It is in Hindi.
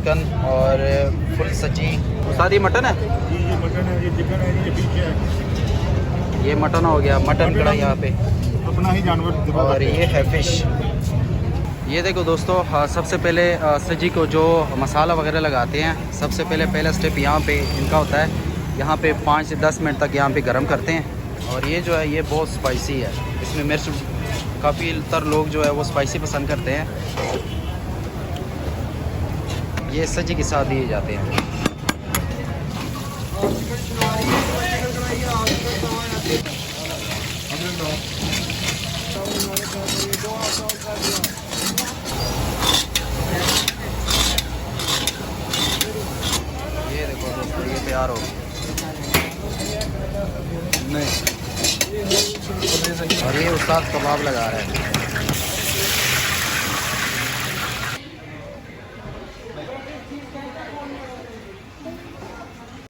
चिकन और फुल सजी। उस्ताद ये मटन है? जी ये मटन है, ये चिकन है, ये पीछे है। ये मटन हो गया, मटन कढ़ाई यहाँ पे, अपना ही जानवर। और ये है फ़िश। ये देखो दोस्तों, सबसे पहले सजी को जो मसाला वगैरह लगाते हैं, सबसे पहला स्टेप यहाँ पे इनका होता है। यहाँ पे 5 से 10 मिनट तक यहाँ पे गर्म करते हैं। और ये जो है ये बहुत स्पाइसी है, इसमें मिर्च काफ़ी तर लोग जो है वो स्पाइसी पसंद करते हैं। ये सजी के साथ दिए जाते हैं। ये देखो दोस्तों, ये तैयार हो नहीं, और ये उस्ताद कबाब लगा रहा है।